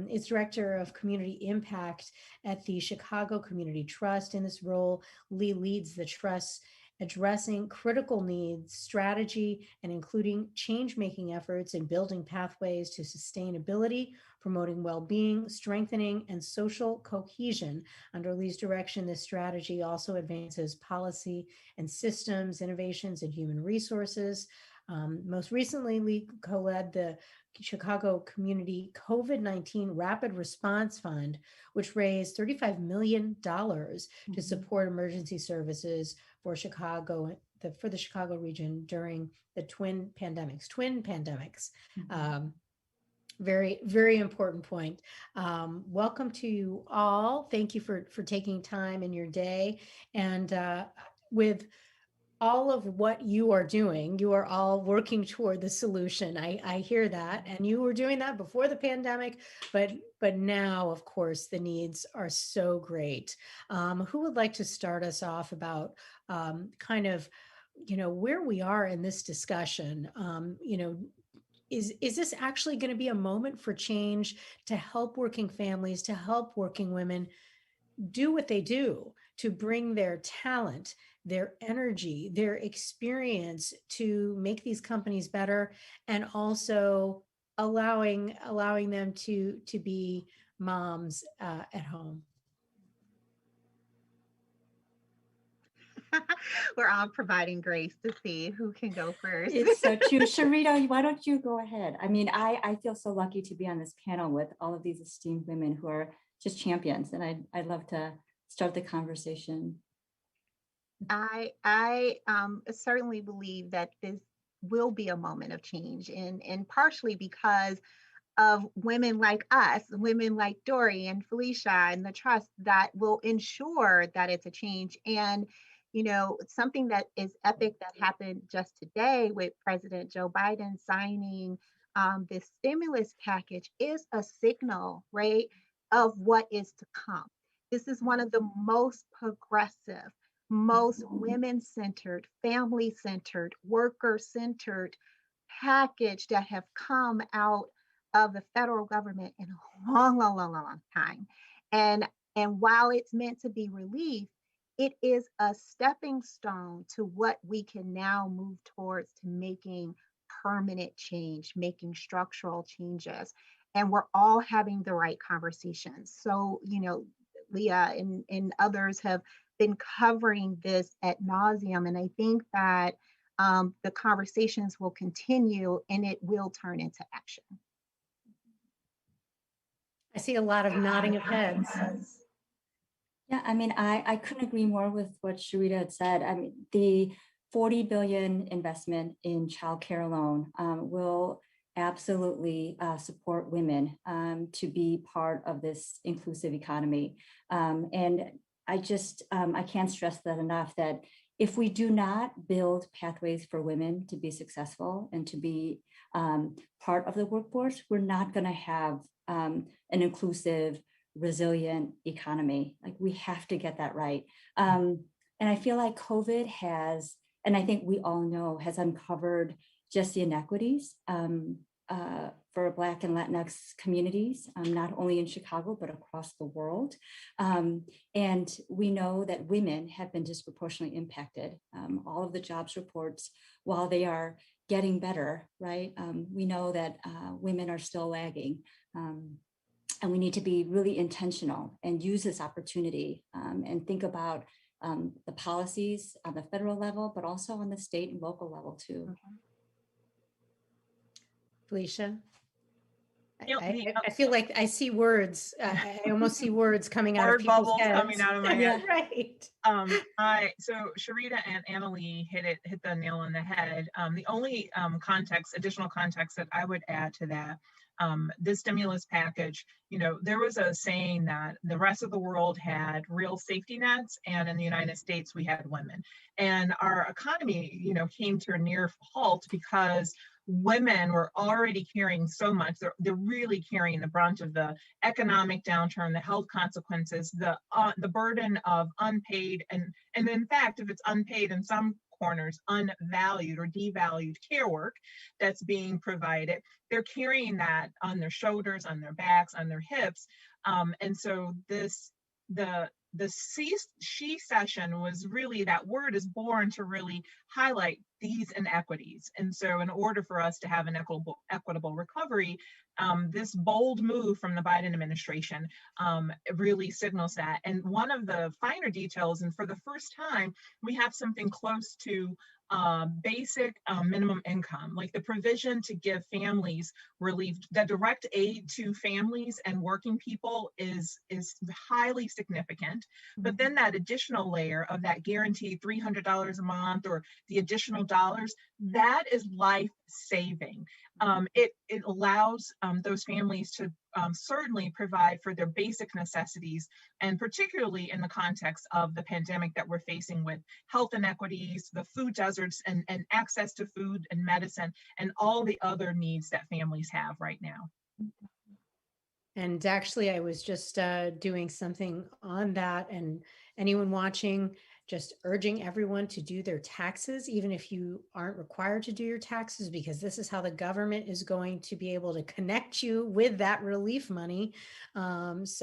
is Director of Community Impact at the Chicago Community Trust. In this role, Lee leads the trust addressing critical needs, strategy, and including change-making efforts in building pathways to sustainability, promoting well-being, strengthening, and social cohesion. Under Lee's direction, this strategy also advances policy and systems, innovations, and human resources. Most recently, Lee co-led the Chicago Community COVID-19 Rapid Response Fund, which raised $35 million to support emergency services for Chicago, for the Chicago region during the twin pandemics. Very, very important point. Welcome to you all. Thank you for taking time in your day. And with all of what you are doing, you are all working toward the solution. I hear that, and you were doing that before the pandemic, but now, of course, the needs are so great. Who would like to start us off about kind of, where we are in this discussion? Is this actually going to be a moment for change to help working families, to help working women do what they do, to bring their talent, their energy, their experience to make these companies better, and also allowing them to be moms at home? We're all providing grace to see who can go first. It's so true. Sharita, why don't you go ahead? I mean, I feel so lucky to be on this panel with all of these esteemed women who are just champions, and I'd love to start the conversation. I certainly believe that this will be a moment of change, and partially because of women like us, women like Dory and Felicia and the trust that will ensure that it's a change. And something that is epic that happened just today with President Joe Biden signing this stimulus package is a signal, right, of what is to come. This is one of the most progressive, most women-centered, family-centered, worker-centered package that have come out of the federal government in a long time. And while it's meant to be relief, it is a stepping stone to what we can now move towards, to making permanent change, making structural changes. And we're all having the right conversations. So, Leah and others have been covering this ad nauseum. And I think that the conversations will continue and it will turn into action. I see a lot of nodding of heads. Yeah, I mean, I couldn't agree more with what Sharita had said. I mean, the $40 billion investment in childcare alone will absolutely support women to be part of this inclusive economy. And I can't stress that enough, that if we do not build pathways for women to be successful and to be part of the workforce, we're not going to have an inclusive, resilient economy. Like, we have to get that right. And I feel like COVID has, and I think we all know, has uncovered just the inequities for Black and Latinx communities, not only in Chicago, but across the world. And we know that women have been disproportionately impacted. All of the jobs reports, while they are getting better, right, we know that women are still lagging. And we need to be really intentional and use this opportunity and think about the policies on the federal level, but also on the state and local level too. Felicia? I feel like I see words. I almost see words coming out of people's heads. Coming out of my head. Right. So Sharita and Annalee hit the nail on the head. The only additional context that I would add to that, this stimulus package, there was a saying that the rest of the world had real safety nets, and in the United States we had women. And our economy, came to a near halt because women were already carrying so much. They're really carrying the brunt of the economic downturn, the health consequences, the burden of unpaid, and in fact, if it's unpaid in some corners unvalued or devalued care work that's being provided. They're carrying that on their shoulders, on their backs, on their hips. And so the she session was really, that word is born to really highlight these inequities. And so in order for us to have an equitable recovery, this bold move from the Biden administration really signals that. And one of the finer details, and for the first time, we have something close to basic minimum income, like the provision to give families relief. The direct aid to families and working people is highly significant. But then that additional layer of that guaranteed $300 a month, or the additional dollars, that is life saving. It allows those families to certainly provide for their basic necessities, and particularly in the context of the pandemic that we're facing, with health inequities, the food deserts, and access to food and medicine, and all the other needs that families have right now. And actually, I was just doing something on that, and anyone watching, just urging everyone to do their taxes, even if you aren't required to do your taxes, because this is how the government is going to be able to connect you with that relief money. This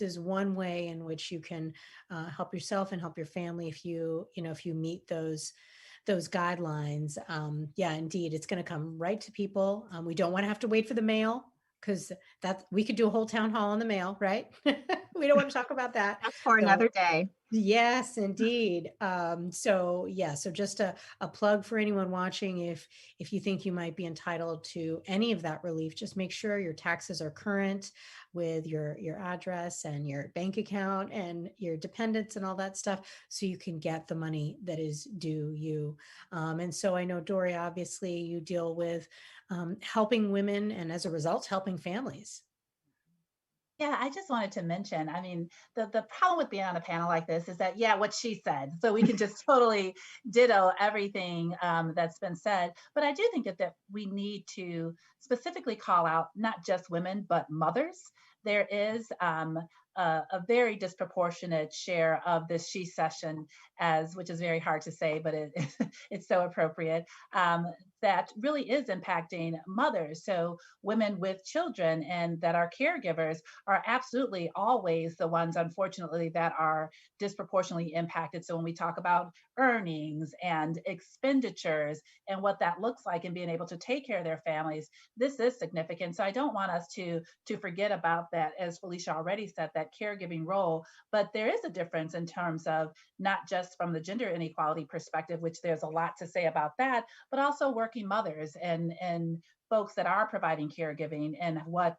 is one way in which you can help yourself and help your family if if you meet those guidelines. Yeah, indeed, it's going to come right to people. We don't want to have to wait for the mail, because we could do a whole town hall on the mail, right? We don't want to talk about that. That's for So, another day. yes, indeed. So just a plug for anyone watching. If you think you might be entitled to any of that relief, just make sure your taxes are current with your address and your bank account and your dependents and all that stuff, so you can get the money that is due you. And so I know, Dory, obviously you deal with helping women, and as a result, helping families. Yeah, I just wanted to mention, I mean, the problem with being on a panel like this is that, yeah, what she said. So we can just totally ditto everything that's been said. But I do think that we need to specifically call out not just women, but mothers. There is a very disproportionate share of this she session, which is very hard to say, but it's so appropriate, that really is impacting mothers. So women with children and that are caregivers are absolutely always the ones, unfortunately, that are disproportionately impacted. So when we talk about earnings and expenditures and what that looks like and being able to take care of their families, this is significant. So I don't want us to forget about that, as Felicia already said, that caregiving role. But there is a difference in terms of not just from the gender inequality perspective, which there's a lot to say about that, but also working mothers and folks that are providing caregiving, and what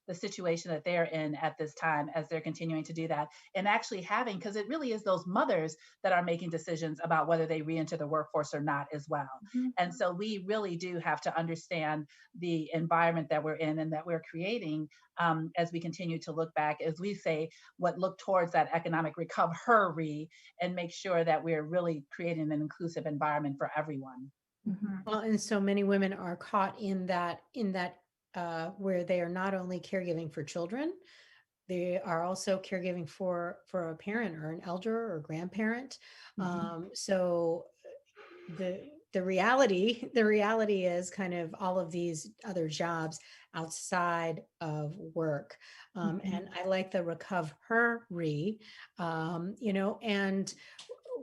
the situation that they're in at this time as they're continuing to do that, and actually having, because it really is those mothers that are making decisions about whether they re-enter the workforce or not as well. Mm-hmm. And so we really do have to understand the environment that we're in and that we're creating as we continue to look back, as we say, look towards that economic recovery, and make sure that we're really creating an inclusive environment for everyone. Mm-hmm. Well, and so many women are caught in that where they are not only caregiving for children, they are also caregiving for a parent or an elder or grandparent. Mm-hmm. So the reality is kind of all of these other jobs outside of work. Mm-hmm. And I like the recovery, and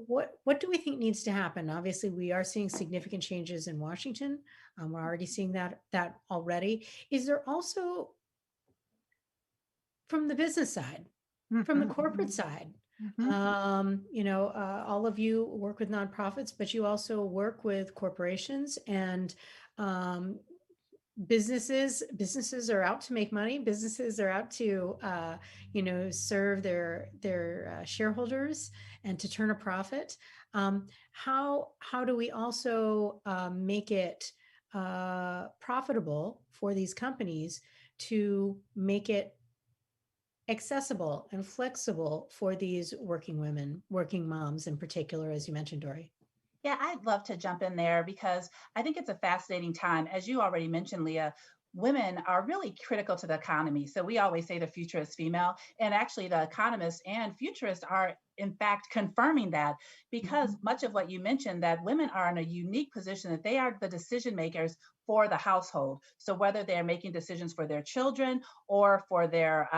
what do we think needs to happen? Obviously, we are seeing significant changes in Washington. We're already seeing that already. Is there also, from the business side, mm-hmm. from the corporate side, mm-hmm. All of you work with nonprofits, but you also work with corporations, and businesses are out to make money. Businesses are out to serve their shareholders and to turn a profit. How do we also make it profitable for these companies to make it accessible and flexible for these working women, working moms in particular, as you mentioned, Dory? Yeah, I'd love to jump in there, because I think it's a fascinating time. As you already mentioned, Leah, women are really critical to the economy. So we always say the future is female, and actually the economists and futurists are in fact confirming that, because much of what you mentioned, that women are in a unique position, that they are the decision makers for the household. So whether they're making decisions for their children or for their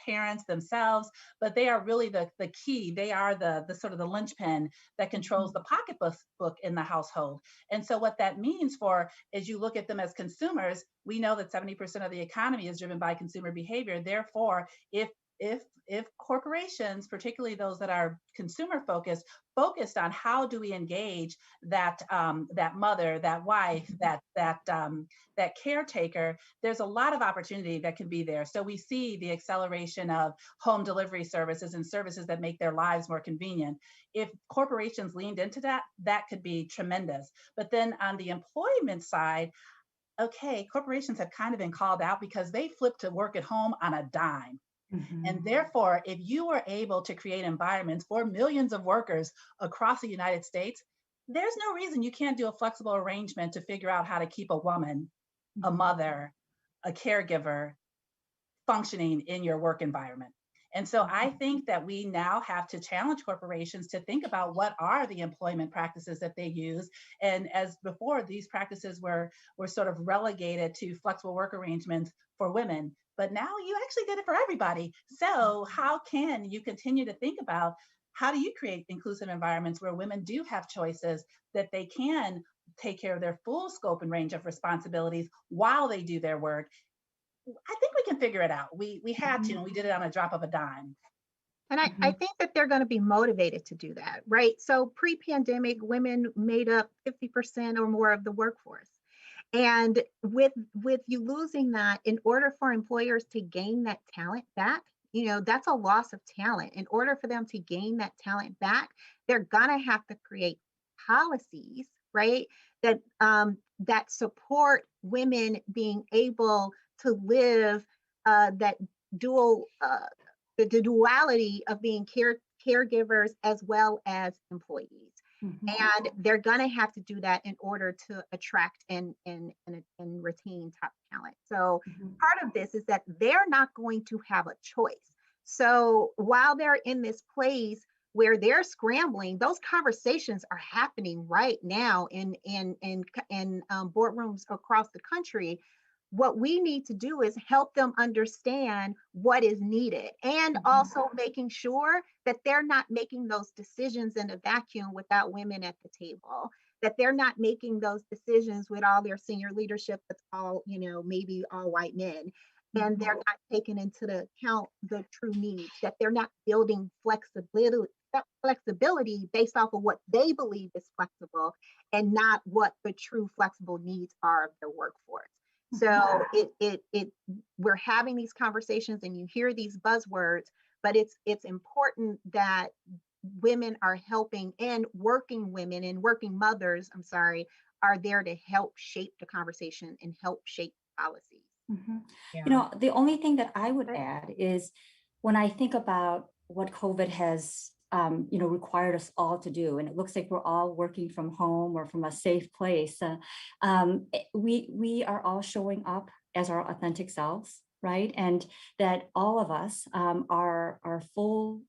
parents themselves, but they are really the key. They are the sort of the linchpin that controls the pocketbook in the household. And so what that means for, as you look at them as consumers, we know that 70% of the economy is driven by consumer behavior. Therefore, if corporations, particularly those that are consumer focused on how do we engage that that mother, that wife, that caretaker, there's a lot of opportunity that can be there. So we see the acceleration of home delivery services and services that make their lives more convenient. If corporations leaned into that, that could be tremendous. But then on the employment side, okay, corporations have kind of been called out because they flip to work at home on a dime. And therefore, if you are able to create environments for millions of workers across the United States, there's no reason you can't do a flexible arrangement to figure out how to keep a woman, a mother, a caregiver functioning in your work environment. And so I think that we now have to challenge corporations to think about what are the employment practices that they use. And as before, these practices were sort of relegated to flexible work arrangements for women. But now you actually did it for everybody. So how can you continue to think about how do you create inclusive environments where women do have choices, that they can take care of their full scope and range of responsibilities while they do their work? I think we can figure it out. We had to, and we did it on a drop of a dime. And I think that they're going to be motivated to do that, right? So pre-pandemic, women made up 50% or more of the workforce. And with you losing that, in order for employers to gain that talent back, that's a loss of talent. In order for them to gain that talent back, they're gonna have to create policies, right? That support women being able to live that dual the duality of being caregivers as well as employees. And they're going to have to do that in order to attract and retain top talent. So part of this is that they're not going to have a choice. So while they're in this place where they're scrambling, those conversations are happening right now in boardrooms across the country. What we need to do is help them understand what is needed, and also making sure that they're not making those decisions in a vacuum without women at the table, that they're not making those decisions with all their senior leadership that's all, maybe all white men, and they're not taking into account the true needs, that they're not building flexibility based off of what they believe is flexible and not what the true flexible needs are of their workforce. So we're having these conversations and you hear these buzzwords, but it's important that women are helping, and working women and working mothers, are there to help shape the conversation and help shape policies. Yeah. The only thing that I would add is when I think about what COVID has required us all to do, and it looks like we're all working from home or from a safe place. We are all showing up as our authentic selves, right? And that all of us are full.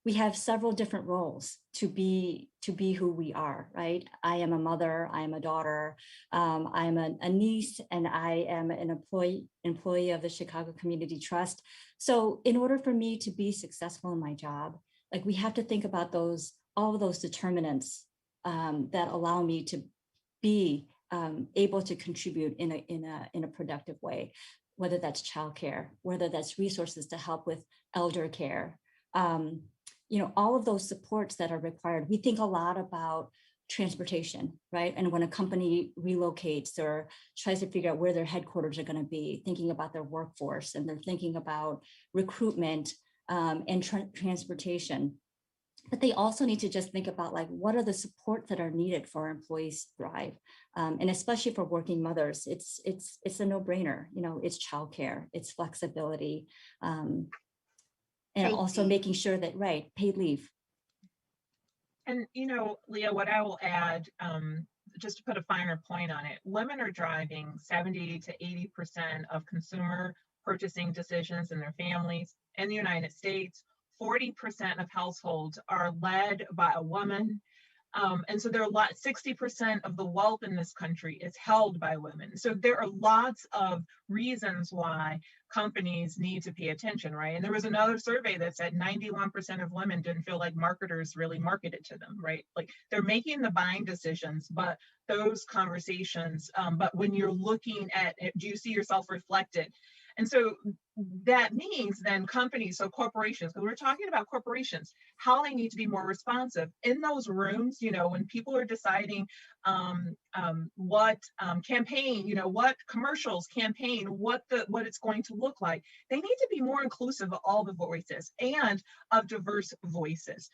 We have several different roles to be who we are, right? I am a mother, I am a daughter, I am a niece, and I am an employee of the Chicago Community Trust. So in order for me to be successful in my job, like, we have to think about all of those determinants that allow me to be able to contribute in a productive way, whether that's childcare, whether that's resources to help with elder care, all of those supports that are required. We think a lot about transportation, right? And when a company relocates or tries to figure out where their headquarters are going to be, thinking about their workforce, and they're thinking about recruitment and transportation. But they also need to just think about, like, what are the supports that are needed for employees to thrive, and especially for working mothers. It's a no-brainer. It's childcare, it's flexibility, and also making sure that paid leave. And Leah, what I will add, just to put a finer point on it, women are driving 70 to 80% of consumer purchasing decisions in their families in the United States. 40% of households are led by a woman. And so there are 60% of the wealth in this country is held by women. So there are lots of reasons why companies need to pay attention, right? And there was another survey that said 91% of women didn't feel like marketers really marketed to them, right? Like they're making the buying decisions, but those conversations, but when you're looking at it, do you see yourself reflected? And so that means then companies, so corporations, because we're talking about corporations, how they need to be more responsive in those rooms, when people are deciding what campaign, what commercials campaign, what it's going to look like. They need to be more inclusive of all the voices and of diverse voices.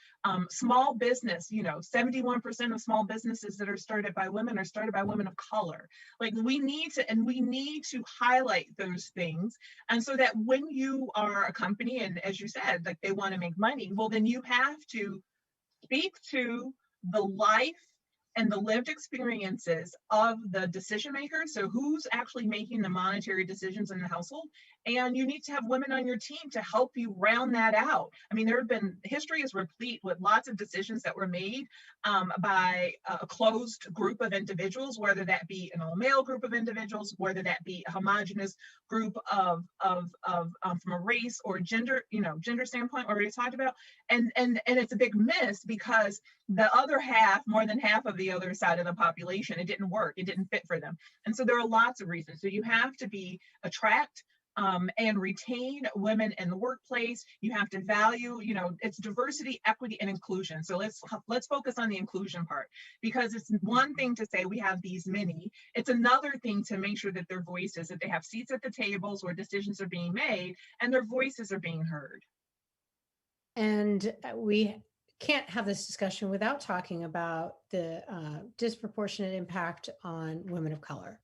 Small business, 71% of small businesses that are started by women are started by women of color. Like we need to highlight those things. And so that when you are a company, and as you said, like they want to make money, well, then you have to speak to the life and the lived experiences of the decision makers. So who's actually making the monetary decisions in the household? And you need to have women on your team to help you round that out. I mean, history is replete with lots of decisions that were made by a closed group of individuals, whether that be an all male group of individuals, whether that be a homogenous group of from a race or gender, gender standpoint, already talked about. And it's a big miss because the other half, more than half of the other side of the population, it didn't work. It didn't fit for them. And so there are lots of reasons. So you have to attract and retain women in the workplace. You have to value, it's diversity, equity, and inclusion. So let's focus on the inclusion part, because it's one thing to say we have these many. It's another thing to make sure that their voices, that they have seats at the tables where decisions are being made and their voices are being heard. And we can't have this discussion without talking about the disproportionate impact on women of color.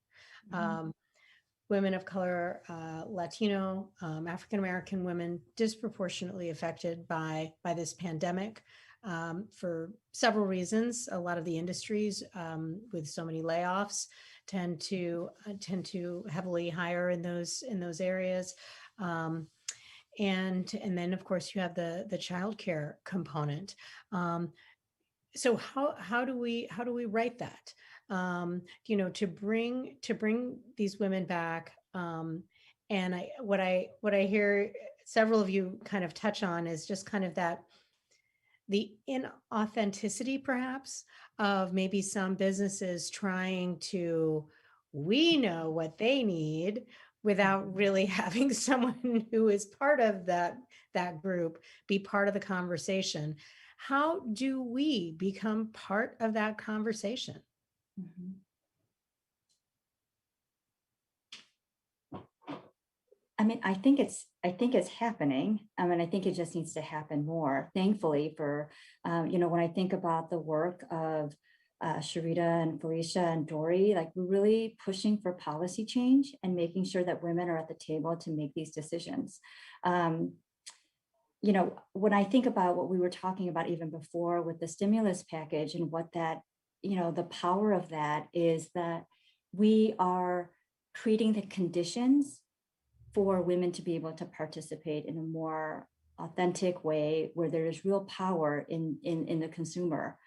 Women of color, Latino, African-American women, disproportionately affected by this pandemic for several reasons. A lot of the industries with so many layoffs tend to heavily hire in those areas. And then of course you have the childcare component. So how do we write that? To bring these women back. And what I hear several of you kind of touch on is just kind of that the inauthenticity perhaps of maybe some businesses trying to, we know what they need, without really having someone who is part of that group be part of the conversation. How do we become part of that conversation? I mean, I think it's happening. I mean, I think it just needs to happen more. Thankfully, for when I think about the work of Sharita and Felicia and Dory, like we're really pushing for policy change and making sure that women are at the table to make these decisions. When I think about what we were talking about even before with the stimulus package and what that, the power of that is that we are creating the conditions for women to be able to participate in a more authentic way where there is real power in the consumer.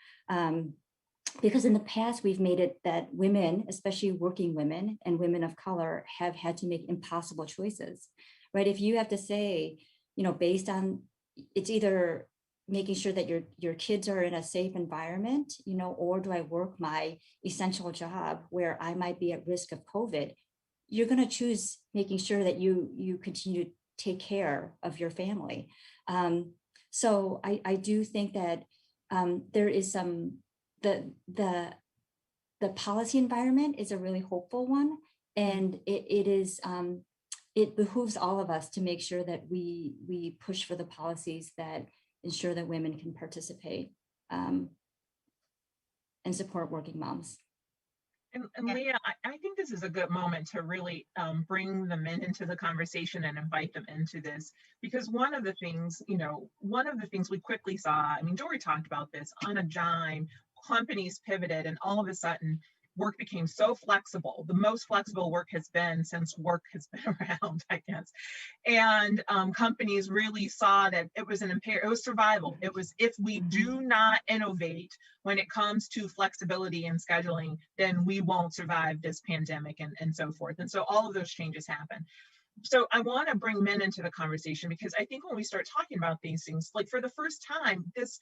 Because in the past, we've made it that women, especially working women and women of color, have had to make impossible choices, right? If you have to say, based on, it's either making sure that your kids are in a safe environment, or do I work my essential job where I might be at risk of COVID? You're going to choose making sure that you continue to take care of your family. So I do think that there is some, the policy environment is a really hopeful one. And it behooves all of us to make sure that we push for the policies that ensure that women can participate and support working moms. And Leah, I think this is a good moment to really bring the men into the conversation and invite them into this, because one of the things we quickly saw, I mean, Dory talked about this, on a dime, companies pivoted and all of a sudden work became so flexible, the most flexible work has been since work has been around, I guess. And companies really saw that it was it was survival. It was, if we do not innovate when it comes to flexibility and scheduling, then we won't survive this pandemic, and so forth. And so all of those changes happen. So I want to bring men into the conversation, because I think when we start talking about these things, like for the first time, this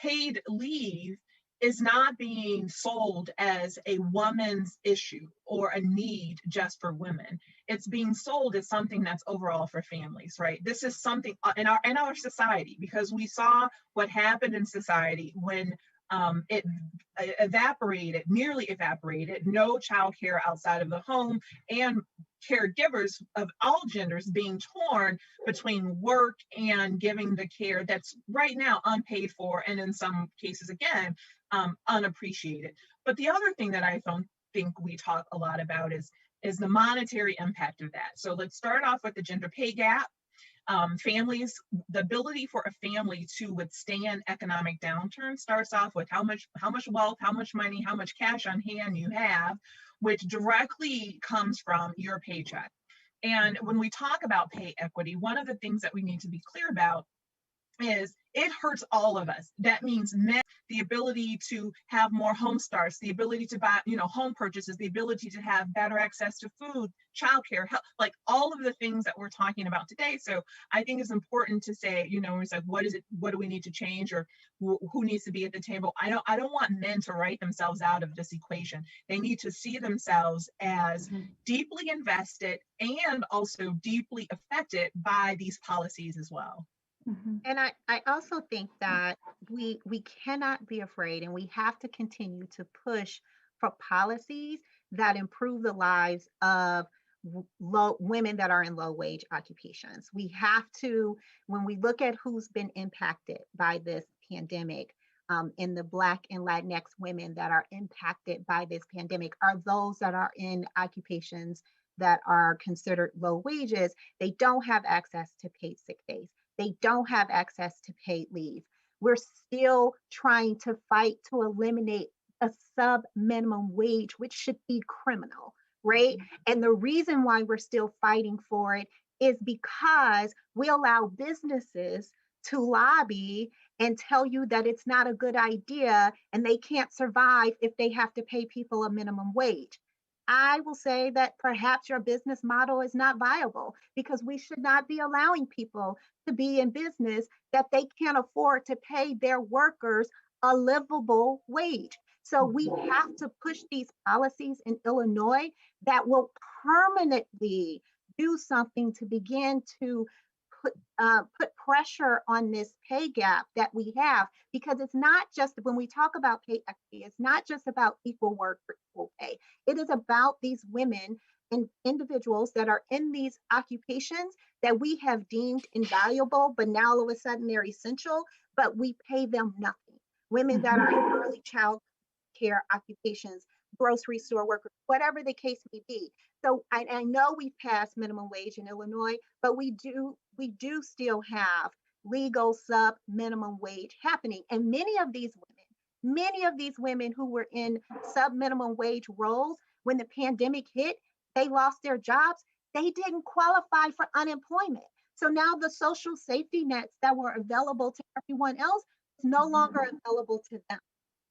paid leave is not being sold as a woman's issue or a need just for women. It's being sold as something that's overall for families, right? This is something in our society, because we saw what happened in society when it nearly evaporated, no childcare outside of the home, and caregivers of all genders being torn between work and giving the care that's right now unpaid for, and in some cases, again, unappreciated. But the other thing that I don't think we talk a lot about is the monetary impact of that. So let's start off with the gender pay gap. Families, the ability for a family to withstand economic downturn starts off with how much wealth, how much money, how much cash on hand you have, which directly comes from your paycheck. And when we talk about pay equity, one of the things that we need to be clear about is it hurts all of us. That means men, the ability to have more home starts, the ability to buy, home purchases, the ability to have better access to food, childcare, health, like all of the things that we're talking about today. So I think it's important to say, it's like, what is it? What do we need to change, or who needs to be at the table? I don't want men to write themselves out of this equation. They need to see themselves as deeply invested and also deeply affected by these policies as well. And I also think that we cannot be afraid, and we have to continue to push for policies that improve the lives of women that are in low wage occupations. We have to, when we look at who's been impacted by this pandemic, in the Black and Latinx women that are impacted by this pandemic are those that are in occupations that are considered low wages. They don't have access to paid sick days. They don't have access to paid leave. We're still trying to fight to eliminate a sub minimum wage, which should be criminal, right? And the reason why we're still fighting for it is because we allow businesses to lobby and tell you that it's not a good idea and they can't survive if they have to pay people a minimum wage. I will say that perhaps your business model is not viable, because we should not be allowing people to be in business that they can't afford to pay their workers a livable wage. So we have to push these policies in Illinois that will permanently do something to begin to put pressure on this pay gap that we have, because it's not just, when we talk about pay equity, it's not just about equal work for equal pay. It is about these women and individuals that are in these occupations that we have deemed invaluable, but now all of a sudden they're essential, but we pay them nothing. Women that are in early child care occupations, grocery store workers, whatever the case may be. So I know we've passed minimum wage in Illinois, but we do still have legal sub minimum wage happening. And many of these women who were in sub minimum wage roles when the pandemic hit, they lost their jobs. They didn't qualify for unemployment. So now the social safety nets that were available to everyone else is no longer available to them.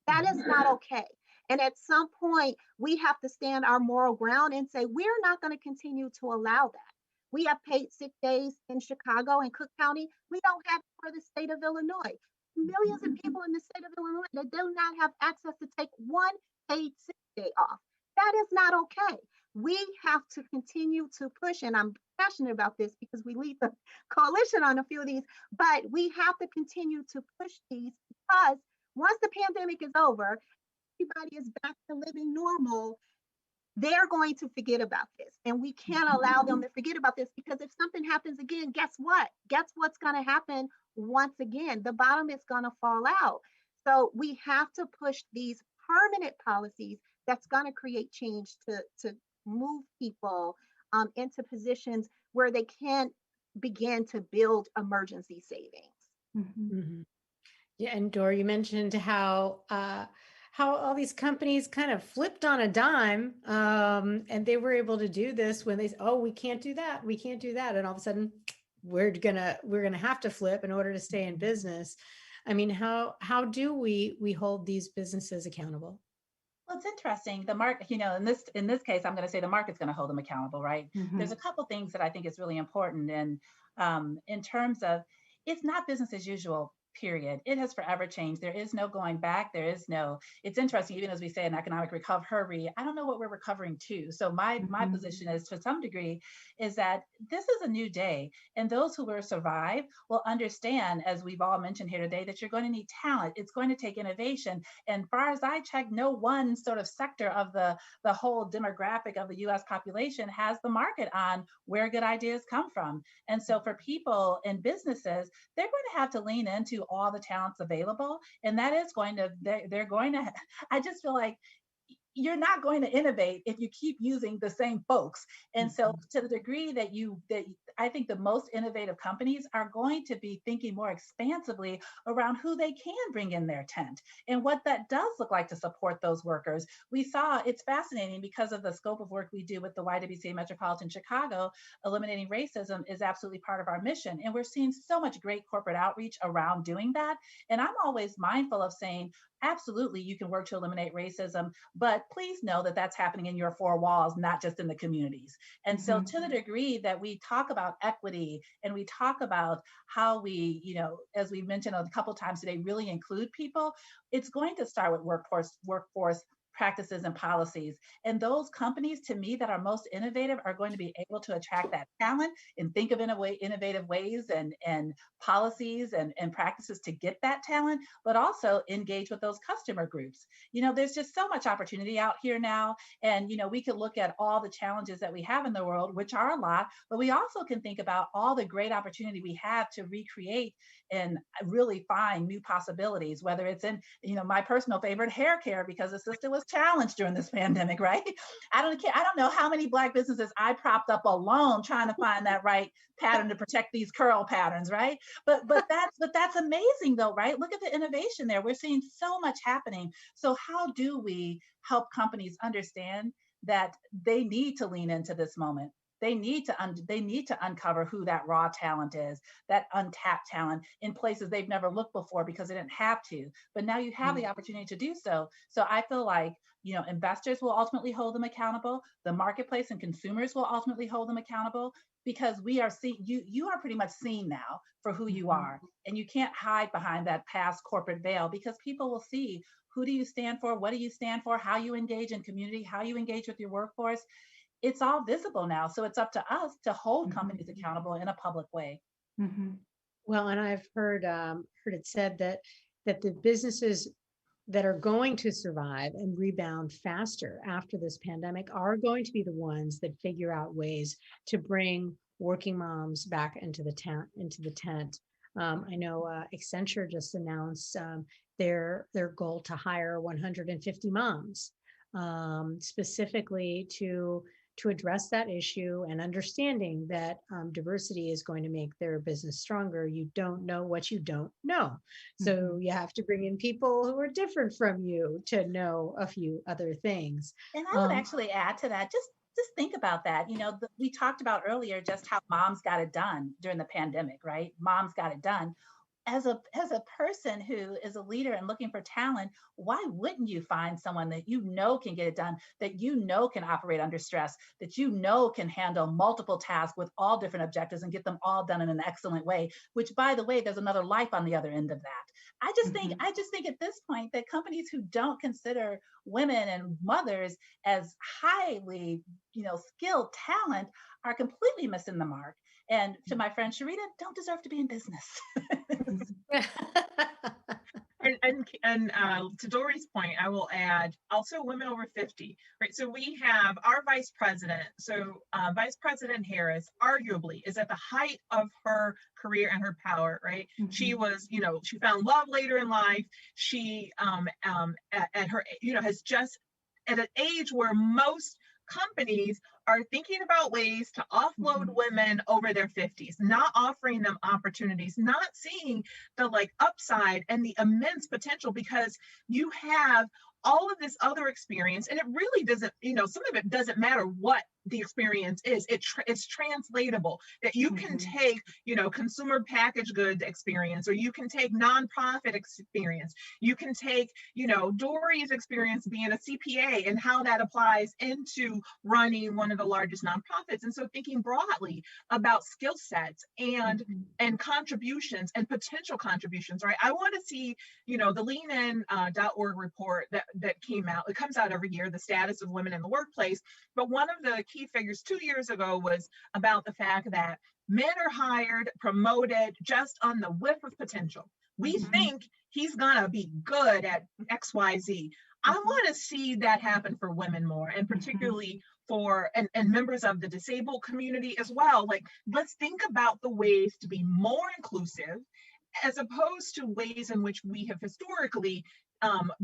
That is not okay. And at some point, we have to stand our moral ground and say, we're not going to continue to allow that. We have paid sick days in Chicago and Cook County. We don't have it for the state of Illinois. Millions of people in the state of Illinois that do not have access to take one paid sick day off. That is not okay. We have to continue to push, and I'm passionate about this because we lead the coalition on a few of these, but we have to continue to push these, because once the pandemic is over, everybody is back to living normal, they're going to forget about this. And we can't allow them to forget about this, because if something happens again, guess what? Guess what's going to happen once again? The bottom is going to fall out. So we have to push these permanent policies that's going to create change to move people into positions where they can begin to build emergency savings. Yeah, and Dora, you mentioned how all these companies kind of flipped on a dime, and they were able to do this when they, oh, we can't do that, we can't do that, and all of a sudden we're gonna have to flip in order to stay in business. I mean, how do we hold these businesses accountable? Well, it's interesting. The market, in this case, I'm going to say the market's going to hold them accountable, right? There's a couple things that I think is really important, and in terms of, it's not business as usual. Period. It has forever changed. There is no going back. There is no. It's interesting, even as we say an economic recovery. I don't know what we're recovering to. So my position is, to some degree, is that this is a new day, and those who will survive will understand, as we've all mentioned here today, that you're going to need talent. It's going to take innovation. And far as I check, no one sort of sector of the whole demographic of the US population has the market on where good ideas come from. And so for people in businesses, they're going to have to lean into all the talents available. And that is going to, they're going to, I just feel like you're not going to innovate if you keep using the same folks. And so to the degree that I think the most innovative companies are going to be thinking more expansively around who they can bring in their tent and what that does look like to support those workers. We saw, it's fascinating because of the scope of work we do with the YWCA Metropolitan Chicago. Eliminating racism is absolutely part of our mission. And we're seeing so much great corporate outreach around doing that. And I'm always mindful of saying, absolutely, you can work to eliminate racism, but please know that that's happening in your four walls, not just in the communities. And so to the degree that we talk about equity and we talk about how we, as we mentioned a couple of times today, really include people, it's going to start with workforce practices and policies. And those companies, to me, that are most innovative are going to be able to attract that talent and think of innovative ways and policies and practices to get that talent, but also engage with those customer groups. There's just so much opportunity out here now. And, we could look at all the challenges that we have in the world, which are a lot, but we also can think about all the great opportunity we have to recreate and really find new possibilities, whether it's in, my personal favorite, hair care, because the system was challenged during this pandemic, right? I don't know how many Black businesses I propped up alone trying to find that right pattern to protect these curl patterns, right? But that's amazing though, right? Look at the innovation there. We're seeing so much happening. So how do we help companies understand that they need to lean into this moment? They need to uncover who that raw talent is, that untapped talent in places they've never looked before because they didn't have to. But now you have the opportunity to do so. So I feel like, investors will ultimately hold them accountable. The marketplace and consumers will ultimately hold them accountable, because we are seeing you are pretty much seen now for who you are. And you can't hide behind that past corporate veil, because people will see, who do you stand for? What do you stand for? How you engage in community, how you engage with your workforce. It's all visible now. So it's up to us to hold companies accountable in a public way. Well, and I've heard it said that the businesses that are going to survive and rebound faster after this pandemic are going to be the ones that figure out ways to bring working moms back into the tent. I know Accenture just announced their goal to hire 150 moms, specifically to address that issue, and understanding that diversity is going to make their business stronger. You don't know what you don't know. So you have to bring in people who are different from you to know a few other things. And I would actually add to that, just think about that. We talked about earlier just how moms got it done during the pandemic, right? Moms got it done. As a person who is a leader and looking for talent, why wouldn't you find someone that can get it done, that can operate under stress, that can handle multiple tasks with all different objectives and get them all done in an excellent way, which, by the way, there's another life on the other end of that. I just think at this point that companies who don't consider women and mothers as highly, skilled talent are completely missing the mark. And to my friend Sharita, don't deserve to be in business. And to Dory's point, I will add also women over 50, right? So we have our vice president. So Vice President Harris arguably is at the height of her career and her power, right? She was, she found love later in life. She at her, has just at an age where most companies are thinking about ways to offload women over their 50s, not offering them opportunities, not seeing the upside and the immense potential, because you have all of this other experience, and it really doesn't, some of it doesn't matter what the experience is. It's translatable, that you can take, consumer packaged goods experience, or you can take nonprofit experience. You can take, Dory's experience being a CPA and how that applies into running one of the largest nonprofits. And so thinking broadly about skill sets and contributions and potential contributions, right? I want to see, the leanin.org report that came out. It comes out every year, the status of women in the workplace. But one of the key figures 2 years ago was about the fact that men are hired, promoted just on the whiff of potential. We think he's gonna be good at XYZ. I want to see that happen for women more, and particularly for and members of the disabled community as well. Like, let's think about the ways to be more inclusive, as opposed to ways in which we have historically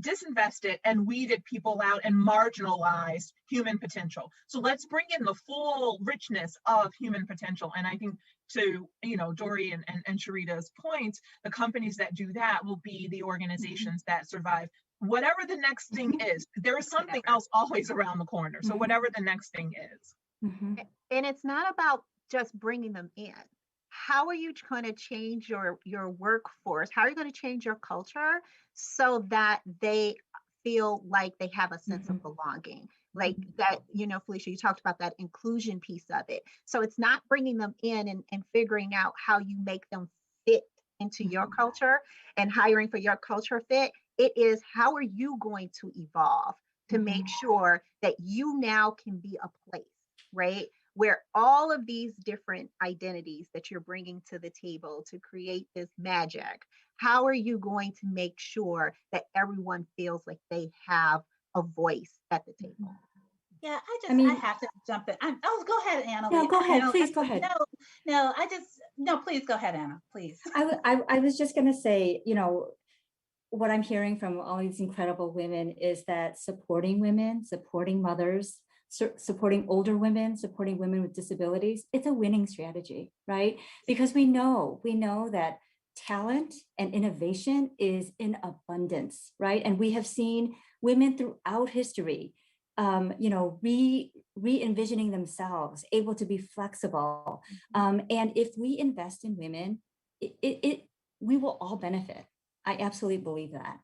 disinvested and weeded people out and marginalized human potential. So let's bring in the full richness of human potential. And I think, to Dory and Sharita's points, the companies that do that will be the organizations that survive whatever the next thing is. There is something else always around the corner. So whatever the next thing is. And it's not about just bringing them in. How are you going to change your workforce? How are you going to change your culture so that they feel like they have a sense of belonging? Like that, Felicia, you talked about that inclusion piece of it. So it's not bringing them in and figuring out how you make them fit into your culture and hiring for your culture fit. It is, how are you going to evolve to make sure that you now can be a place, right, where all of these different identities that you're bringing to the table to create this magic, how are you going to make sure that everyone feels like they have a voice at the table? Yeah, I have to jump in. Go ahead, Anna. No, go ahead. Please go ahead. No, please go ahead, Anna, please. I was just going to say, what I'm hearing from all these incredible women is that supporting women, supporting mothers, supporting older women, supporting women with disabilities, it's a winning strategy, right? Because we know that talent and innovation is in abundance, right? And we have seen women throughout history, re-envisioning themselves, able to be flexible. And if we invest in women, we will all benefit. I absolutely believe that.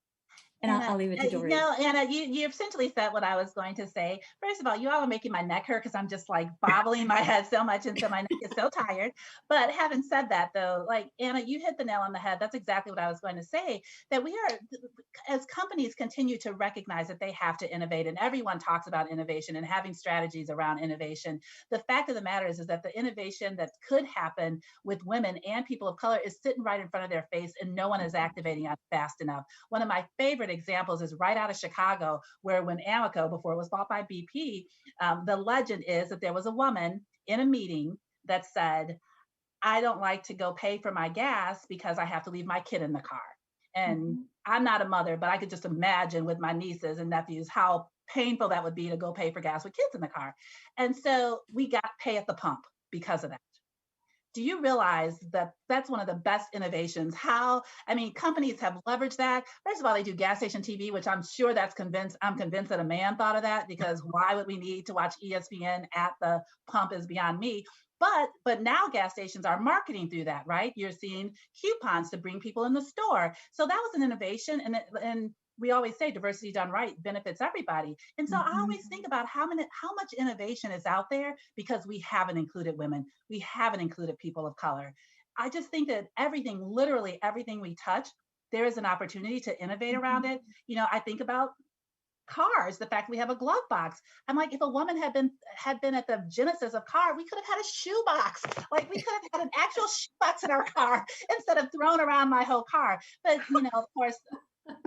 And I'll leave it to Dory. No, Anna, you essentially said what I was going to say. First of all, you all are making my neck hurt because I'm just like bobbling my head so much until my neck is so tired. But having said that, though, like Anna, you hit the nail on the head. That's exactly what I was going to say, that we are, as companies continue to recognize that they have to innovate, and everyone talks about innovation and having strategies around innovation. The fact of the matter is that the innovation that could happen with women and people of color is sitting right in front of their face, and no one is activating it fast enough. One of my favorite examples is right out of Chicago, where when Amoco, before it was bought by BP, the legend is that there was a woman in a meeting that said, I don't like to go pay for my gas because I have to leave my kid in the car. And I'm not a mother, but I could just imagine with my nieces and nephews how painful that would be to go pay for gas with kids in the car. And so we got pay at the pump because of that. Do you realize that that's one of the best innovations? Companies have leveraged that. First of all, they do gas station TV, which I'm convinced that a man thought of that, because why would we need to watch ESPN at the pump is beyond me. But now gas stations are marketing through that, right? You're seeing coupons to bring people in the store. So that was an innovation, and we always say diversity done right benefits everybody. And so I always think about how much innovation is out there because we haven't included women. We haven't included people of color. I just think that literally everything we touch, there is an opportunity to innovate around it. I think about cars, the fact we have a glove box. I'm like, if a woman had been at the genesis of car, we could have had a shoe box. Like, we could have had an actual shoe box in our car instead of throwing around my whole car. But of course,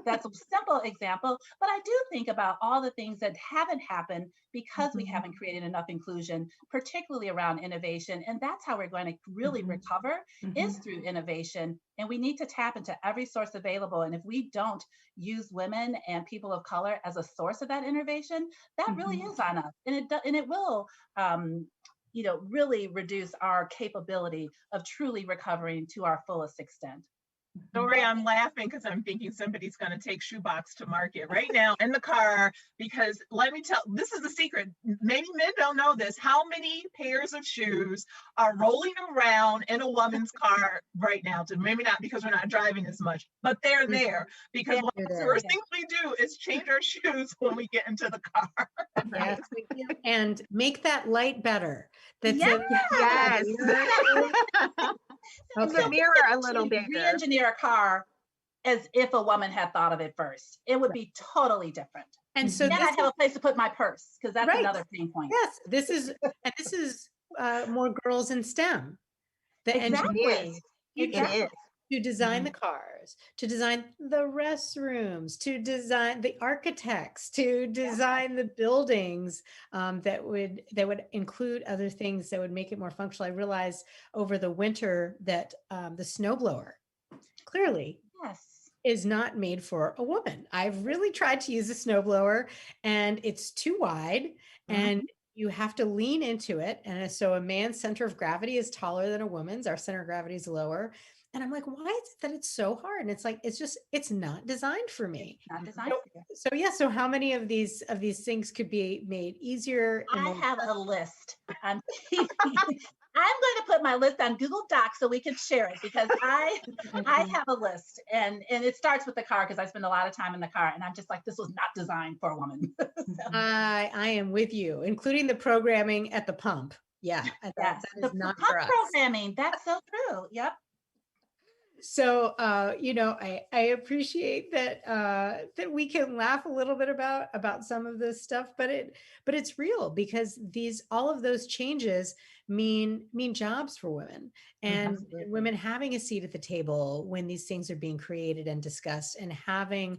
that's a simple example, but I do think about all the things that haven't happened because we haven't created enough inclusion, particularly around innovation. And that's how we're going to really recover, is through innovation. And we need to tap into every source available. And if we don't use women and people of color as a source of that innovation, that really is on us. And it will really reduce our capability of truly recovering to our fullest extent. Dory, I'm laughing because I'm thinking somebody's going to take shoebox to market right now in the car, because let me tell, this is the secret. Maybe men don't know this. How many pairs of shoes are rolling around in a woman's car right now? So maybe not because we're not driving as much, but they're there because Yeah, one You're of the there. first things we do is change our shoes when we get into the car. Yes, right. we do. And make that light better. That's Yeah. Yes. And the okay. mirror a little To bigger. re-engineer a car as if a woman had thought of it first. It would be totally different. And so And this I'd have a place to put my purse, because that's right. another pain point. Yes, this is more girls in STEM. The It Exactly. is. It Exactly. is. to design the cars, to design the restrooms, to design the architects, to design the buildings that would include other things that would make it more functional. I realized over the winter that the snowblower clearly Yes. is not made for a woman. I've really tried to use a snowblower and it's too wide and you have to lean into it. And so a man's center of gravity is taller than a woman's. Our center of gravity is lower. And I'm like, why is it that it's so hard? And it's like, it's not designed for me. Not designed So, for you. so yeah. So how many of these things could be made easier and I more have a list. I'm keeping. I'm going to put my list on Google Docs so we can share it, because I have a list, and it starts with the car, because I spend a lot of time in the car, and I'm just like, this was not designed for a woman. So, I am with you, including the programming at the pump. Yeah, yes, that the is not pump for us. programming. That's so true. Yep. So, I appreciate that that we can laugh a little bit about some of this stuff, but it's real because all of those changes mean jobs for women and Absolutely. women having a seat at the table when these things are being created and discussed and having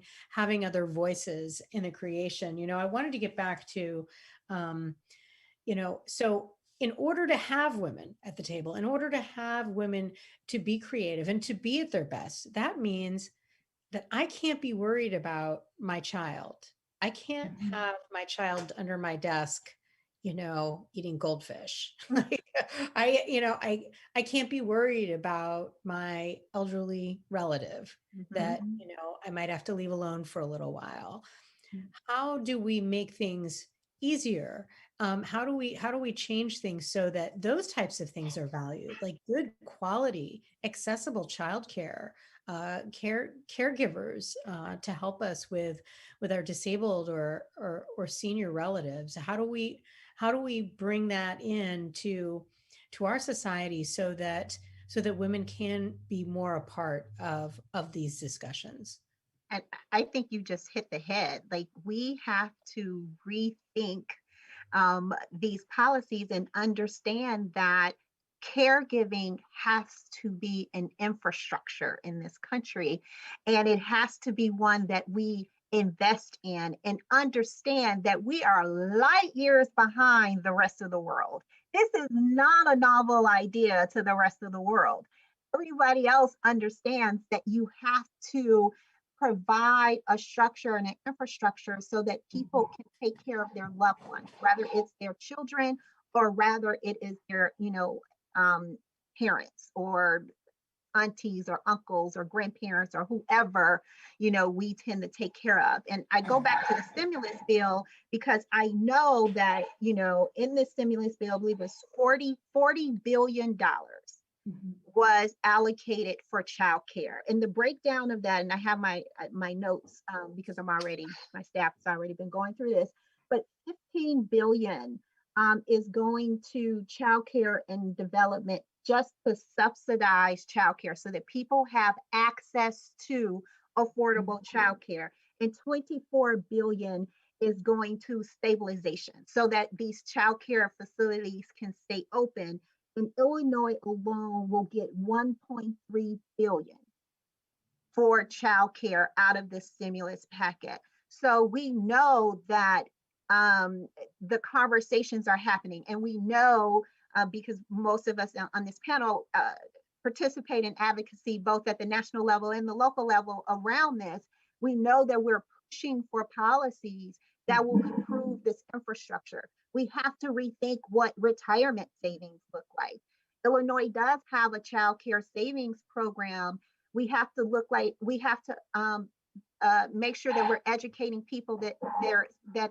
other voices in the creation. I wanted to get back to, so in order to have women at the table, in order to have women to be creative and to be at their best, that means that I can't be worried about my child. I can't have my child under my desk, eating goldfish. Like I can't be worried about my elderly relative that, I might have to leave alone for a little while. How do we make things easier? How do we change things so that those types of things are valued, like good quality, accessible childcare, caregivers to help us with our disabled or senior relatives? How do we bring that in to our society so that women can be more a part of these discussions? And I think you just hit the head. Like, we have to rethink these policies and understand that caregiving has to be an infrastructure in this country. And it has to be one that we invest in and understand that we are light years behind the rest of the world. This is not a novel idea to the rest of the world. Everybody else understands that you have to provide a structure and an infrastructure so that people can take care of their loved ones, whether it's their children or rather it is their, parents or aunties or uncles or grandparents or whoever, we tend to take care of. And I go back to the stimulus bill because I know that, in the stimulus bill, I believe it's $40 billion was allocated for childcare. And the breakdown of that, and I have my notes because my staff's already been going through this, but 15 billion is going to childcare and development just to subsidize childcare so that people have access to affordable childcare. And 24 billion is going to stabilization so that these childcare facilities can stay open. And Illinois alone will get 1.3 billion for childcare out of this stimulus packet. So we know that the conversations are happening, and we know because most of us on this panel participate in advocacy both at the national level and the local level around this. We know that we're pushing for policies that will improve this infrastructure. We have to rethink what retirement savings look like. Illinois does have a child care savings program We have to we have to make sure that we're educating people that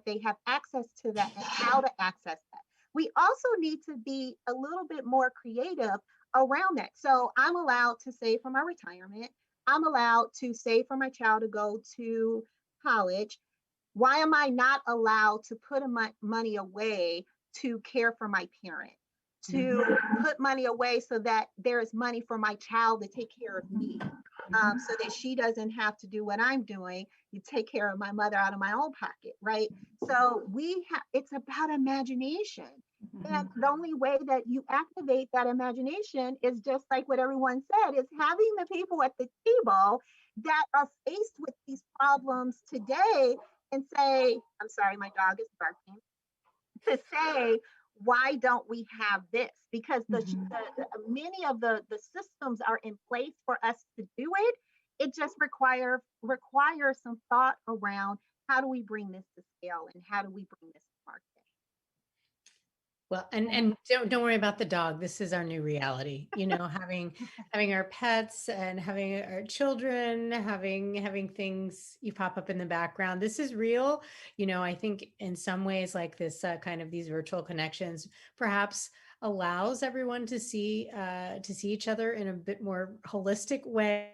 they have access to that and how to access that. We also need to be a little bit more creative around that. So I'm allowed to save for my retirement. I'm allowed to save for my child to go to college. Why am I not allowed to put money away to care for my parent, to put money away so that there is money for my child to take care of me, so that she doesn't have to do what I'm doing? You take care of my mother out of my own pocket, right? So it's about imagination. And the only way that you activate that imagination is just like what everyone said, is having the people at the table that are faced with these problems today and say, I'm sorry, my dog is barking, to say, why don't we have this? Because many of the systems are in place for us to do it. It just requires some thought around how do we bring this to scale and how do we bring this to market. Well, and don't worry about the dog. This is our new reality. You know, having our pets and having our children, having things you pop up in the background. This is real. You know, I think in some ways, like this kind of these virtual connections, perhaps allows everyone to see each other in a bit more holistic way.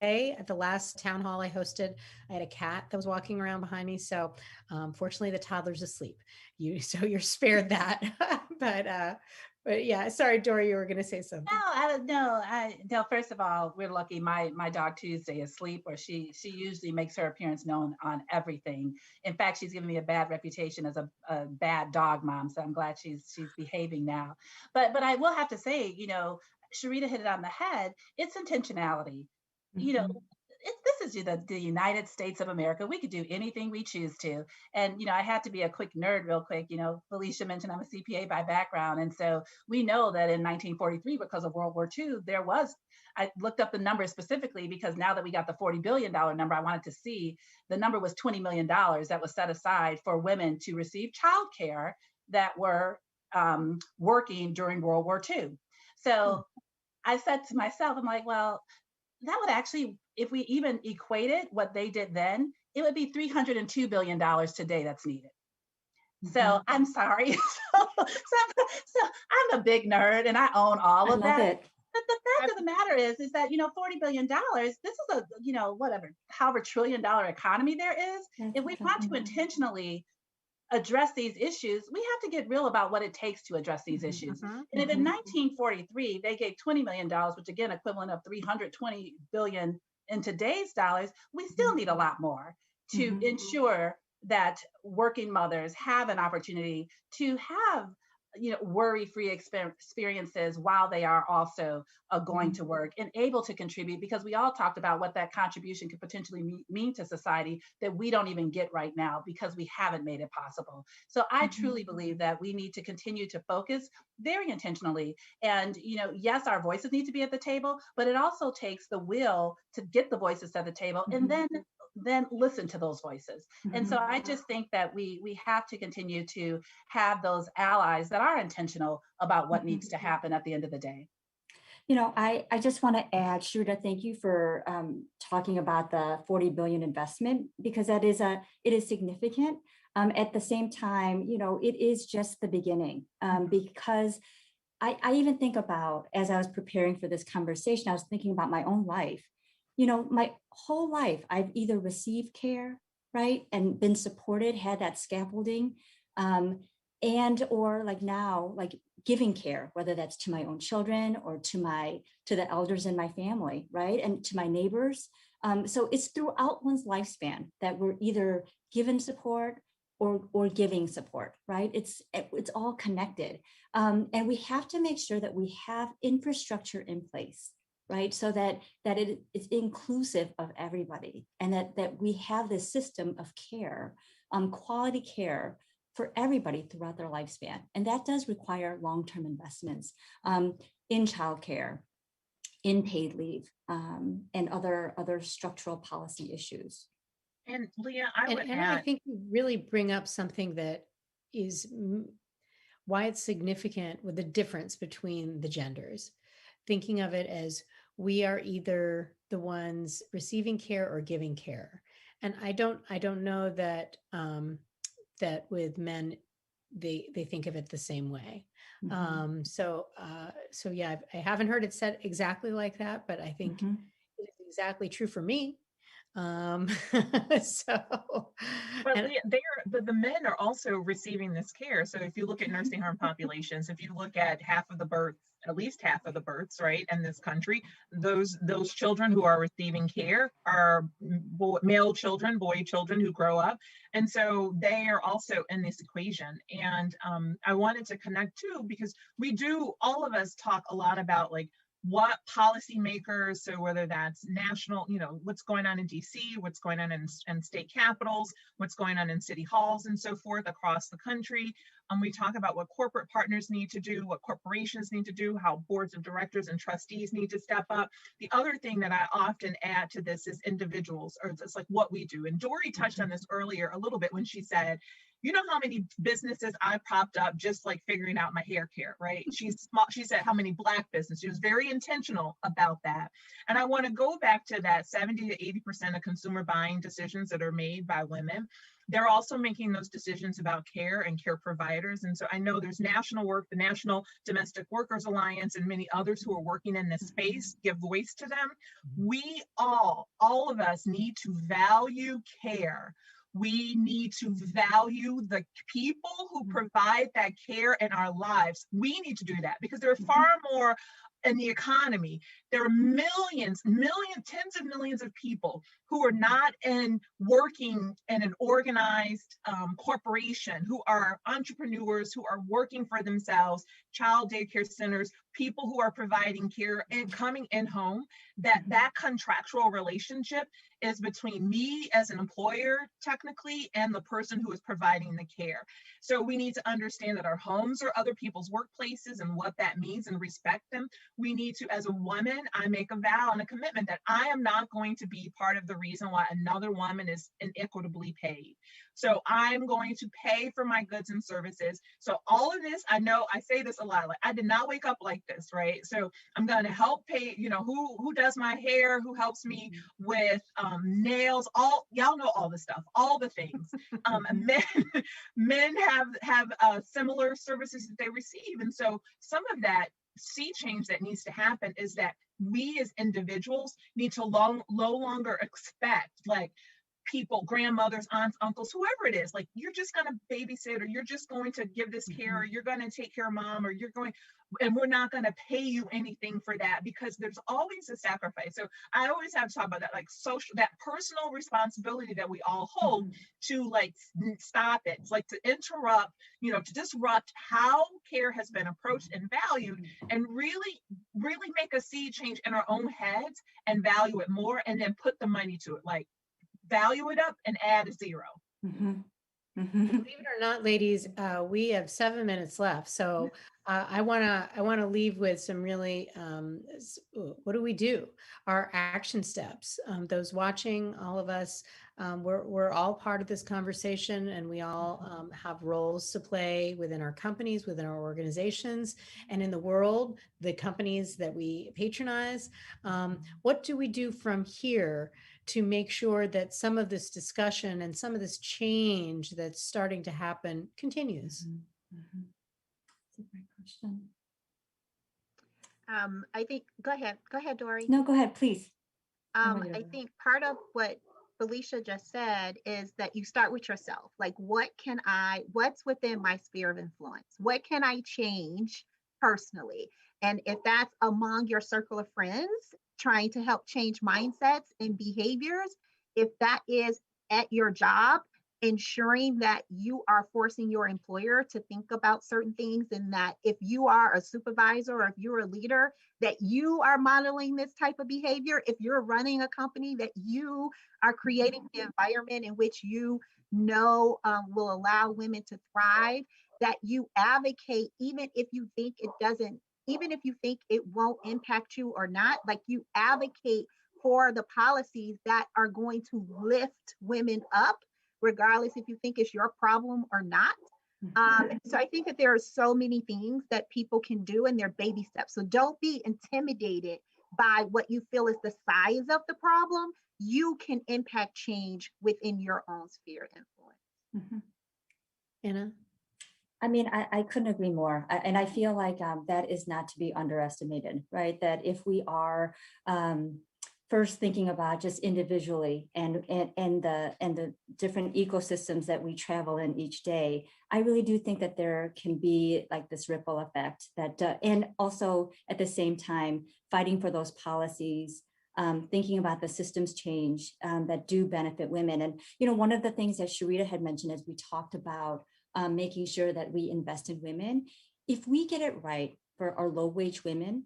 At the last town hall I hosted, I had a cat that was walking around behind me. So fortunately the toddler's asleep. So you're spared that. but yeah, sorry, Dory, you were gonna say something. No, I don't know. No, first of all, we're lucky. My dog Tuesday is asleep, or she usually makes her appearance known on everything. In fact, she's given me a bad reputation as a bad dog mom. So I'm glad she's behaving now. But I will have to say, Sharita hit it on the head. It's intentionality. You know, this is the United States of America. We could do anything we choose to. And, I had to be a quick nerd real quick. Felicia mentioned I'm a CPA by background. And so we know that in 1943, because of World War II, I looked up the number specifically because now that we got the $40 billion number, I wanted to see the number was $20 million that was set aside for women to receive childcare that were working during World War II. So I said to myself, I'm like, well, that would actually, if we even equated what they did then, it would be $302 billion today that's needed. So I'm sorry. so I'm a big nerd and I own all of that. It. But the fact of the matter is that, $40 billion, this is a, however $1 trillion economy there is. If we want to intentionally address these issues, we have to get real about what it takes to address these issues. And if in 1943, they gave $20 million, which again, equivalent of 320 billion in today's dollars, we still need a lot more to ensure that working mothers have an opportunity to have worry-free experiences while they are also going to work and able to contribute, because we all talked about what that contribution could potentially mean to society that we don't even get right now because we haven't made it possible. So I truly believe that we need to continue to focus very intentionally. And, yes, our voices need to be at the table, but it also takes the will to get the voices to the table and then listen to those voices. And so I just think that we have to continue to have those allies that are intentional about what needs to happen at the end of the day. I just want to add, Sharita, thank you for talking about the 40 billion investment, because it is significant. At the same time, it is just the beginning, because I even think about, as I was preparing for this conversation, I was thinking about my own life. My whole life, I've either received care, right, and been supported, had that scaffolding, and or like now, like giving care, whether that's to my own children or to the elders in my family, right, and to my neighbors. So it's throughout one's lifespan that we're either given support or giving support, right? It's all connected, and we have to make sure that we have infrastructure in place, right? So that it is inclusive of everybody, and that we have this system of care, quality care for everybody throughout their lifespan. And that does require long-term investments in childcare, in paid leave, and other structural policy issues. And Leah, I would add, I think you really bring up something that is why it's significant with the difference between the genders. Thinking of it as we are either the ones receiving care or giving care. And I don't know that that with men they think of it the same way. So yeah, I haven't heard it said exactly like that, but I think it is exactly true for me. Um, so, But and the men are also receiving this care. So if you look at nursing home populations, if you look at half of the births, at least half of the births, right, in this country, those children who are receiving care are male children, boy children who grow up, and so they are also in this equation. And I wanted to connect too because all of us talk a lot about like what policymakers, so whether that's national, what's going on in DC, what's going on in state capitals, what's going on in city halls and so forth across the country. We talk about what corporate partners need to do, what corporations need to do, how boards of directors and trustees need to step up. The other thing that I often add to this is individuals, or it's like what we do. And Dory touched on this earlier a little bit when she said, you know how many businesses I propped up just like figuring out my hair care, right? She said how many Black businesses. She was very intentional about that. And I want to go back to that 70 to 80% of consumer buying decisions that are made by women. They're also making those decisions about care and care providers. And so I know there's national work, the National Domestic Workers Alliance, and many others who are working in this space, give voice to them. We all of us need to value care. We need to value the people who provide that care in our lives. We need to do that because there are far more in the economy. There are millions, tens of millions of people who are not working in an organized corporation, who are entrepreneurs, who are working for themselves, child daycare centers, people who are providing care and coming in home. That contractual relationship is between me as an employer, technically, and the person who is providing the care. So we need to understand that our homes are other people's workplaces and what that means and respect them. We need to, as a woman, I make a vow and a commitment that I am not going to be part of the reason why another woman is inequitably paid. So I'm going to pay for my goods and services. So all of this, I know I say this a lot, like I did not wake up like this, right? So I'm going to help pay, who does my hair, who helps me with nails, y'all know all the stuff, all the things. Men have similar services that they receive. And so some of that sea change that needs to happen is that we as individuals need to no longer expect like people, grandmothers, aunts, uncles, whoever it is, like you're just going to babysit, or you're just going to give this care, or you're going to take care of mom, or you're going, and we're not going to pay you anything for that, because there's always a sacrifice. So I always have to talk about that, like social, that personal responsibility that we all hold to like stop it, like to interrupt, to disrupt how care has been approached and valued, and really make a seed change in our own heads and value it more, and then put the money to it, like value it up and add a zero. Believe it or not, ladies, we have 7 minutes left. So I wanna leave with some really, what do we do? Our action steps. Those watching, all of us, we're all part of this conversation, and we all have roles to play within our companies, within our organizations, and in the world, the companies that we patronize. What do we do from here to make sure that some of this discussion and some of this change that's starting to happen continues? That's a great question. I think, go ahead, Dory. No, go ahead, please. I think part of what Felicia just said is that you start with yourself. Like, what's within my sphere of influence? What can I change personally? And if that's among your circle of friends, trying to help change mindsets and behaviors, if that is at your job, ensuring that you are forcing your employer to think about certain things, and that if you are a supervisor or if you're a leader, that you are modeling this type of behavior. If you're running a company, that you are creating the environment in which will allow women to thrive, that you advocate, even if you think it won't impact you or not, like you advocate for the policies that are going to lift women up, regardless if you think it's your problem or not. So I think that there are so many things that people can do, and they're baby steps. So don't be intimidated by what you feel is the size of the problem, you can impact change within your own sphere of influence. Mhm. Anna? I mean, I couldn't agree more. And I feel like that is not to be underestimated, right? That if we are first thinking about just individually and the different ecosystems that we travel in each day, I really do think that there can be like this ripple effect that, and also at the same time, fighting for those policies, thinking about the systems change that do benefit women. And, you know, one of the things that Sharita had mentioned as we talked about making sure that we invest in women. If we get it right for our low wage women,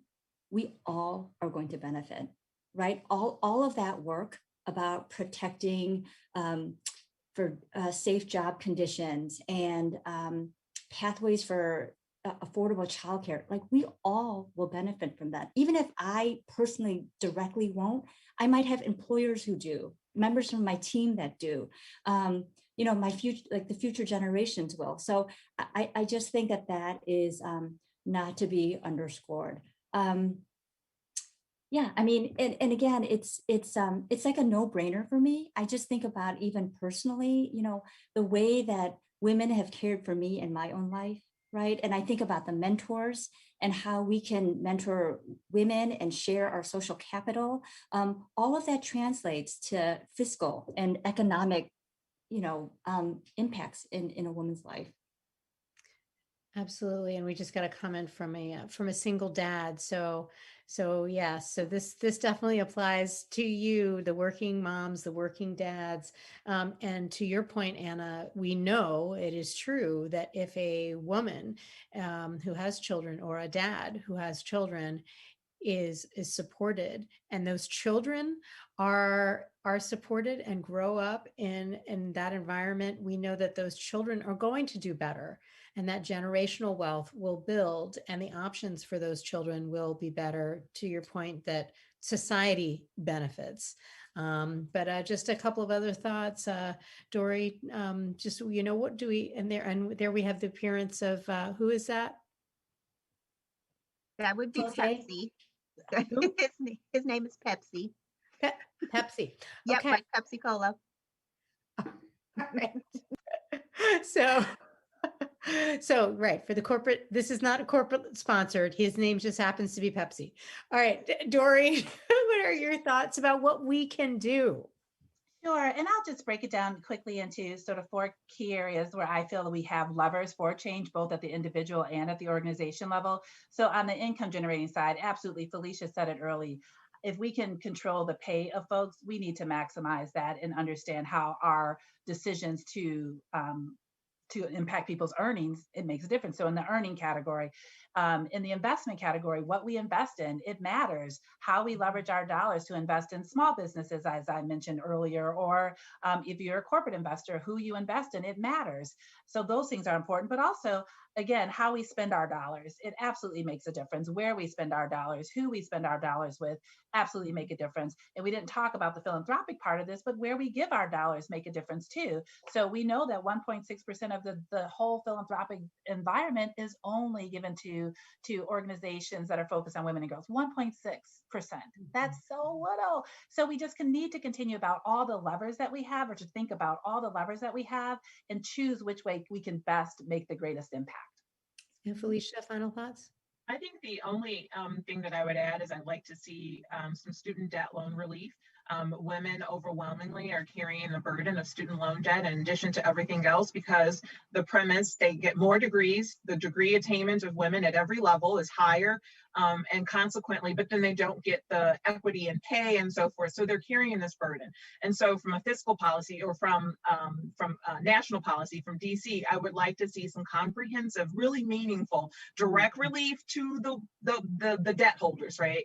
we all are going to benefit, right? All of that work about protecting for safe job conditions and pathways for affordable childcare, like we all will benefit from that. Even if I personally directly won't, I might have employers who do, members from my team that do. You know, my future, like the future generations will. So I just think that that is not to be underscored. Yeah, I mean, and again, it's like a no-brainer for me. I just think about even personally, you know, the way that women have cared for me in my own life, right? And I think about the mentors and how we can mentor women and share our social capital. All of that translates to fiscal and economic, you know, impacts in a woman's life. Absolutely. And we just got a comment from a single dad. So yes, so this definitely applies to you, the working moms, the working dads. And to your point, Anna, we know it is true that if a woman who has children or a dad who has children is supported, and those children are supported and grow up in that environment, we know that those children are going to do better, and that generational wealth will build, and the options for those children will be better, to your point that society benefits. But just a couple of other thoughts, Dory, just, you know, what do we, and there we have the appearance of who is that? That would be Okay. Pepsi. Who? His name is Pepsi. Pepsi. Yep, Okay. like Pepsi Cola. All right. So, so right, for the corporate, this is not a corporate sponsored. His name just happens to be Pepsi. All right, Dory, what are your thoughts about what we can do? Sure. And I'll just break it down quickly into sort of four key areas where I feel that we have levers for change, both at the individual and at the organization level. So on the income generating side, absolutely, Felicia said it early. If we can control the pay of folks, we need to maximize that and understand how our decisions to impact people's earnings, it makes a difference. So in the earning category, in the investment category, what we invest in, it matters. How we leverage our dollars to invest in small businesses, as I mentioned earlier, or if you're a corporate investor, who you invest in, it matters. So those things are important, but also, again, how we spend our dollars, it absolutely makes a difference. Where we spend our dollars, who we spend our dollars with, absolutely make a difference. And we didn't talk about the philanthropic part of this, but where we give our dollars make a difference too. So we know that 1.6% of the whole philanthropic environment is only given to organizations that are focused on women and girls. 1.6%. That's so little. So we just need to continue about all the levers that we have, or to think about all the levers that we have and choose which way we can best make the greatest impact. And Felicia, final thoughts? I think the only thing that I would add is I'd like to see some student debt loan relief. Women overwhelmingly are carrying the burden of student loan debt in addition to everything else, because the premise, they get more degrees, the degree attainment of women at every level is higher, and consequently, but then they don't get the equity in pay and so forth. So they're carrying this burden. And so from a fiscal policy, or from national policy, from DC, I would like to see some comprehensive, really meaningful, direct relief to the debt holders, right?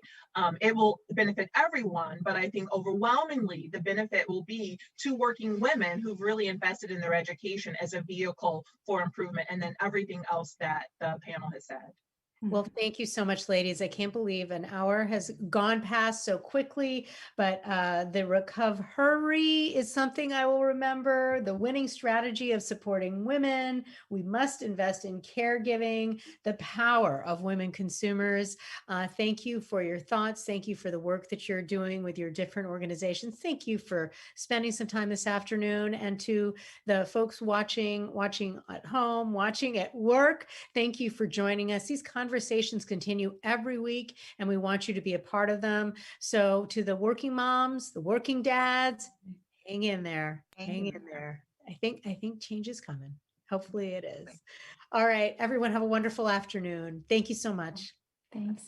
It will benefit everyone, but I think overwhelmingly the benefit will be to working women who've really invested in their education as a vehicle for improvement, and then everything else that the panel has said. Well, thank you so much, ladies. I can't believe an hour has gone past so quickly, but the recovery is something I will remember. The winning strategy of supporting women. We must invest in caregiving, the power of women consumers. Thank you for your thoughts. Thank you for the work that you're doing with your different organizations. Thank you for spending some time this afternoon. And to the folks watching at home, watching at work, thank you for joining us. These conversations continue every week, and we want you to be a part of them. So to the working moms, the working dads, hang in there. Hang in there. I think change is coming. Hopefully it is. All right, everyone, have a wonderful afternoon. Thank you so much. Thanks.